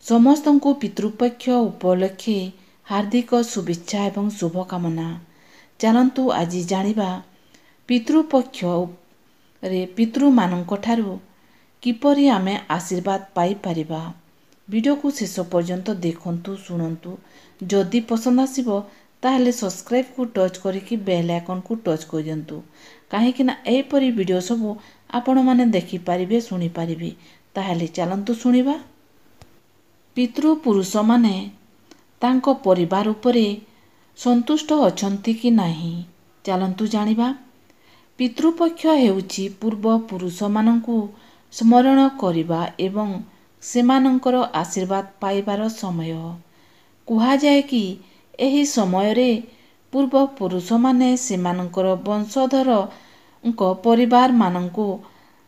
ସମସ୍ତଙ୍କୁ ପିତୃପକ୍ଷ ଉପଲକ୍ଷେ ହାର୍ଦ୍ଦିକ ଶୁଭେଚ୍ଛା ଏବଂ ଶୁଭକାମନା। ଚାଲନ୍ତୁ ଆଜି ଜାଣିବା ପିତୃପକ୍ଷରେ ପିତୃମାନଙ୍କଠାରୁ କିପରି ଆମେ ଆଶୀର୍ବାଦ ପାଇପାରିବା। ଭିଡ଼ିଓକୁ ଶେଷ ପର୍ଯ୍ୟନ୍ତ ଦେଖନ୍ତୁ, ଶୁଣନ୍ତୁ। ଯଦି ପସନ୍ଦ ଆସିବ ତାହେଲେ ସବସ୍କ୍ରାଇବ୍କୁ ଟଚ୍ କରିକି ବେଲ୍ ଆଇକନ୍କୁ ଟଚ୍ କରିଦିଅନ୍ତୁ, କାହିଁକିନା ଏହିପରି ଭିଡ଼ିଓ ସବୁ ଆପଣମାନେ ଦେଖିପାରିବେ, ଶୁଣିପାରିବେ। ତାହେଲେ ଚାଲନ୍ତୁ ଶୁଣିବା। ପିତୃପୁରୁଷମାନେ ତାଙ୍କ ପରିବାର ଉପରେ ସନ୍ତୁଷ୍ଟ ଅଛନ୍ତି କି ନାହିଁ, ଚାଲନ୍ତୁ ଜାଣିବା। ପିତୃପକ୍ଷ ହେଉଛି ପୂର୍ବପୁରୁଷମାନଙ୍କୁ ସ୍ମରଣ କରିବା ଏବଂ ସେମାନଙ୍କର ଆଶୀର୍ବାଦ ପାଇବାର ସମୟ। କୁହାଯାଏ କି ଏହି ସମୟରେ ପୂର୍ବପୁରୁଷମାନେ ସେମାନଙ୍କର ବଂଶଧରଙ୍କ ପରିବାରମାନଙ୍କୁ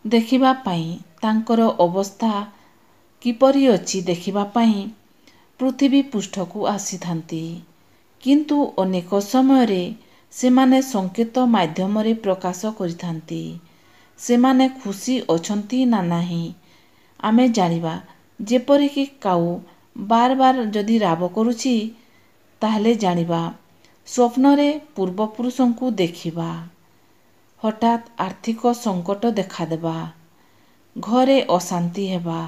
ଦେଖିବା ପାଇଁ, ତାଙ୍କର ଅବସ୍ଥା କିପରି ଅଛି ଦେଖିବା ପାଇଁ ପୃଥିବୀ ପୃଷ୍ଠକୁ ଆସିଥାନ୍ତି। କିନ୍ତୁ ଅନେକ ସମୟରେ ସେମାନେ ସଂକେତ ମାଧ୍ୟମରେ ପ୍ରକାଶ କରିଥାନ୍ତି ସେମାନେ ଖୁସି ଅଛନ୍ତି ନା ନାହିଁ ଆମେ ଜାଣିବା। ଯେପରିକି କାଉ ବାର ବାର ଯଦି ରାବ କରୁଛି ତାହେଲେ ଜାଣିବା। ସ୍ୱପ୍ନରେ ପୂର୍ବପୁରୁଷଙ୍କୁ ଦେଖିବା, ହଠାତ୍ ଆର୍ଥିକ ସଙ୍କଟ ଦେଖାଦେବା, ଘରେ ଅଶାନ୍ତି ହେବା,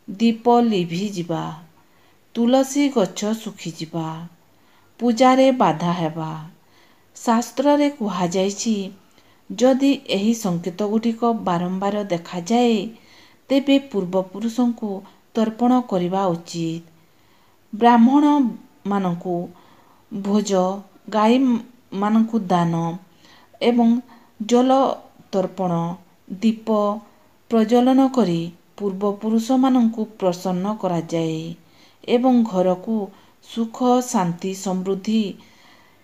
ଦୀପ ଲିଭିଯିବା, ତୁଳସୀ ଗଛ ଶୁଖିଯିବା, ପୂଜାରେ ବାଧା ହେବା। ଶାସ୍ତ୍ରରେ କୁହାଯାଇଛି ଯଦି ଏହି ସଂକେତଗୁଡ଼ିକ ବାରମ୍ବାର ଦେଖାଯାଏ ତେବେ ପୂର୍ବପୁରୁଷଙ୍କୁ ତର୍ପଣ କରିବା ଉଚିତ। ବ୍ରାହ୍ମଣମାନଙ୍କୁ ଭୋଜ, ଗାଈମାନଙ୍କୁ ଦାନ ଏବଂ ଜଳ ତର୍ପଣ, ଦୀପ ପ୍ରଜ୍ୱଳନ କରି ପୂର୍ବପୁରୁଷମାନଙ୍କୁ ପ୍ରସନ୍ନ କରାଯାଏ ଏବଂ ଘରକୁ ସୁଖ, ଶାନ୍ତି, ସମୃଦ୍ଧି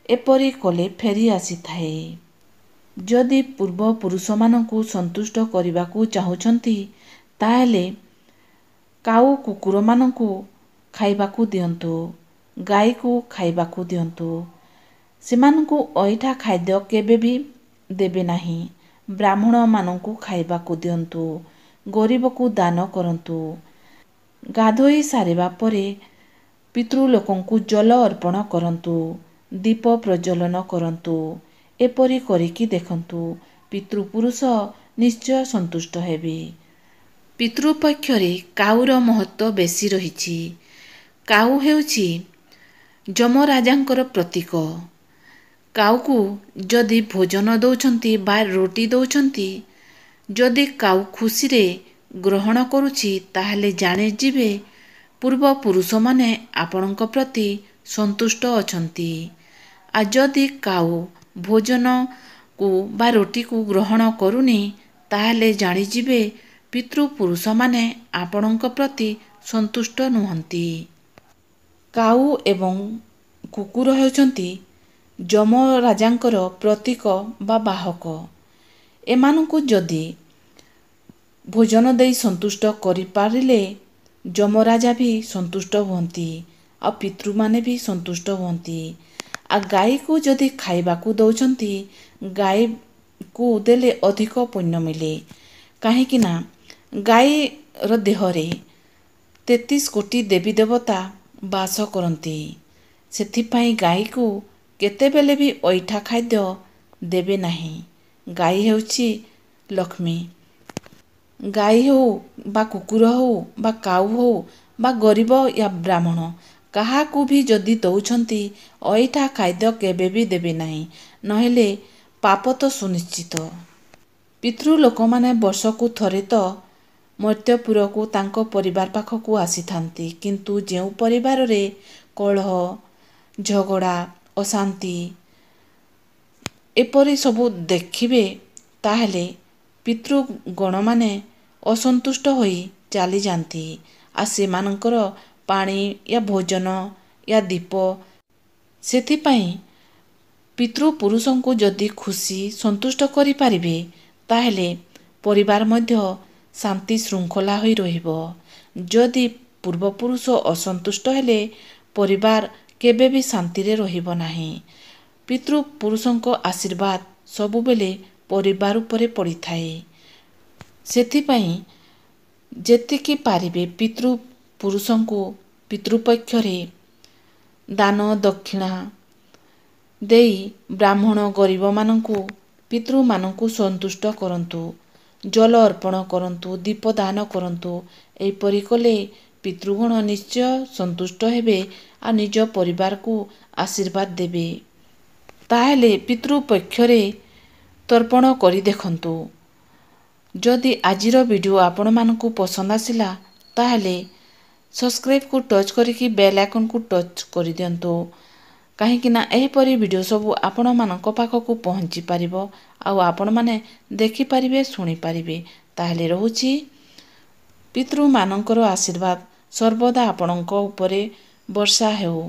ଏପରି କଲେ ଫେରି ଆସିଥାଏ। ଯଦି ପୂର୍ବପୁରୁଷମାନଙ୍କୁ ସନ୍ତୁଷ୍ଟ କରିବାକୁ ଚାହୁଁଛନ୍ତି ତାହେଲେ କାଉ କୁକୁରମାନଙ୍କୁ ଖାଇବାକୁ ଦିଅନ୍ତୁ, ଗାଈକୁ ଖାଇବାକୁ ଦିଅନ୍ତୁ। ସେମାନଙ୍କୁ ଅଇଁଠା ଖାଦ୍ୟ କେବେ ବି ଦେବେ ନାହିଁ। ବ୍ରାହ୍ମଣମାନଙ୍କୁ ଖାଇବାକୁ ଦିଅନ୍ତୁ, ଗରିବକୁ ଦାନ କରନ୍ତୁ। ଗାଧୋଇ ସାରିବା ପରେ ପିତୃଲୋକଙ୍କୁ ଜଳ ଅର୍ପଣ କରନ୍ତୁ, ଦୀପ ପ୍ରଜ୍ୱଳନ କରନ୍ତୁ। ଏପରି କରିକି ଦେଖନ୍ତୁ, ପିତୃପୁରୁଷ ନିଶ୍ଚୟ ସନ୍ତୁଷ୍ଟ ହେବେ। ପିତୃପକ୍ଷରେ କାଉର ମହତ୍ତ୍ୱ ବେଶୀ ରହିଛି। କାଉ ହେଉଛି ଯମରାଜାଙ୍କର ପ୍ରତୀକ। କାଉକୁ ଯଦି ଭୋଜନ ଦେଉଛନ୍ତି ବା ରୁଟି ଦେଉଛନ୍ତି, ଯଦି କାଉ ଖୁସିରେ ଗ୍ରହଣ କରୁଛି ତାହେଲେ ଜାଣିଯିବେ ପୂର୍ବପୁରୁଷମାନେ ଆପଣଙ୍କ ପ୍ରତି ସନ୍ତୁଷ୍ଟ ଅଛନ୍ତି। ଆଉ ଯଦି କାଉ ଭୋଜନକୁ ବା ରୁଟିକୁ ଗ୍ରହଣ କରୁନି ତାହେଲେ ଜାଣିଯିବେ ପିତୃପୁରୁଷମାନେ ଆପଣଙ୍କ ପ୍ରତି ସନ୍ତୁଷ୍ଟ ନୁହନ୍ତି। କାଉ ଏବଂ କୁକୁର ହେଉଛନ୍ତି ଯମରାଜାଙ୍କର ପ୍ରତୀକ ବା ବାହକ। ଏମାନଙ୍କୁ ଯଦି ଭୋଜନ ଦେଇ ସନ୍ତୁଷ୍ଟ କରିପାରିଲେ ଯମରାଜା ବି ସନ୍ତୁଷ୍ଟ ହୁଅନ୍ତି ଆଉ ପିତୃମାନେ ବି ସନ୍ତୁଷ୍ଟ ହୁଅନ୍ତି। ଆଉ ଗାଈକୁ ଯଦି ଖାଇବାକୁ ଦେଉଛନ୍ତି, ଗାଈକୁ ଦେଲେ ଅଧିକ ପୁଣ୍ୟ ମିଳେ, କାହିଁକି ନା ଗାଈର ଦେହରେ 33 କୋଟି ଦେବୀ ଦେବତା ବାସ କରନ୍ତି। ସେଥିପାଇଁ ଗାଈକୁ କେତେବେଳେ ବି ଅଇଁଠା ଖାଦ୍ୟ ଦେବେ ନାହିଁ। ଗାଈ ହେଉଛି ଲକ୍ଷ୍ମୀ। ଗାଈ ହେଉ ବା କୁକୁର ହେଉ ବା କାଉ ହେଉ ବା ଗରିବ ୟା ବ୍ରାହ୍ମଣ, କାହାକୁ ବି ଯଦି ଦେଉଛନ୍ତି ଅଇଁଠା ଖାଦ୍ୟ କେବେ ବି ଦେବେ ନାହିଁ, ନହେଲେ ପାପ ତ ସୁନିଶ୍ଚିତ। ପିତୃଲୋକମାନେ ବର୍ଷକୁ ଥରେ ତ ମର୍ତ୍ତ୍ୟପୁରକୁ ତାଙ୍କ ପରିବାର ପାଖକୁ ଆସିଥାନ୍ତି। କିନ୍ତୁ ଯେଉଁ ପରିବାରରେ କଳହ, ଝଗଡ଼ା, ଅଶାନ୍ତି ଏପରି ସବୁ ଦେଖିବେ ତାହେଲେ ପିତୃଗଣମାନେ ଅସନ୍ତୁଷ୍ଟ ହୋଇ ଚାଲିଯାଆନ୍ତି। ଆଉ ସେମାନଙ୍କର ପାଣି ୟା ଭୋଜନ ୟା ଦୀପ, ସେଥିପାଇଁ ପିତୃପୁରୁଷଙ୍କୁ ଯଦି ଖୁସି ସନ୍ତୁଷ୍ଟ କରିପାରିବେ ତାହେଲେ ପରିବାର ମଧ୍ୟ ଶାନ୍ତି ଶୃଙ୍ଖଳା ହୋଇ ରହିବ। ଯଦି ପୂର୍ବପୁରୁଷ ଅସନ୍ତୁଷ୍ଟ ହେଲେ ପରିବାର କେବେ ବି ଶାନ୍ତିରେ ରହିବ ନାହିଁ। ପିତୃପୁରୁଷଙ୍କ ଆଶୀର୍ବାଦ ସବୁବେଳେ ପରିବାର ଉପରେ ପଡ଼ିଥାଏ। ସେଥିପାଇଁ ଯେତିକି ପାରିବେ ପିତୃ ପୁରୁଷଙ୍କୁ ପିତୃପକ୍ଷରେ ଦାନ ଦକ୍ଷିଣା ଦେଇ ବ୍ରାହ୍ମଣ ଗରିବମାନଙ୍କୁ ପିତୃମାନଙ୍କୁ ସନ୍ତୁଷ୍ଟ କରନ୍ତୁ। ଜଳ ଅର୍ପଣ କରନ୍ତୁ, ଦୀପଦାନ କରନ୍ତୁ। ଏହିପରି କଲେ ପିତୃଗଣ ନିଶ୍ଚୟ ସନ୍ତୁଷ୍ଟ ହେବେ ଆଉ ନିଜ ପରିବାରକୁ ଆଶୀର୍ବାଦ ଦେବେ। ତାହେଲେ ପିତୃପକ୍ଷରେ ତର୍ପଣ କରି ଦେଖନ୍ତୁ। ଯଦି ଆଜିର ଭିଡ଼ିଓ ଆପଣମାନଙ୍କୁ ପସନ୍ଦ ଆସିଲା ତାହେଲେ ସବସ୍କ୍ରାଇବ୍କୁ ଟଚ୍ କରିକି ବେଲ୍ ଆଇକନ୍କୁ ଟଚ୍ କରିଦିଅନ୍ତୁ। କାହିଁକିନା ଏହିପରି ଭିଡ଼ିଓ ସବୁ ଆପଣମାନଙ୍କ ପାଖକୁ ପହଞ୍ଚି ପାରିବ ଆଉ ଆପଣମାନେ ଦେଖିପାରିବେ, ଶୁଣିପାରିବେ। ତାହେଲେ ରହୁଛି, ପିତୃମାନଙ୍କର ଆଶୀର୍ବାଦ ସର୍ବଦା ଆପଣଙ୍କ ଉପରେ ବର୍ଷା ହେଉ।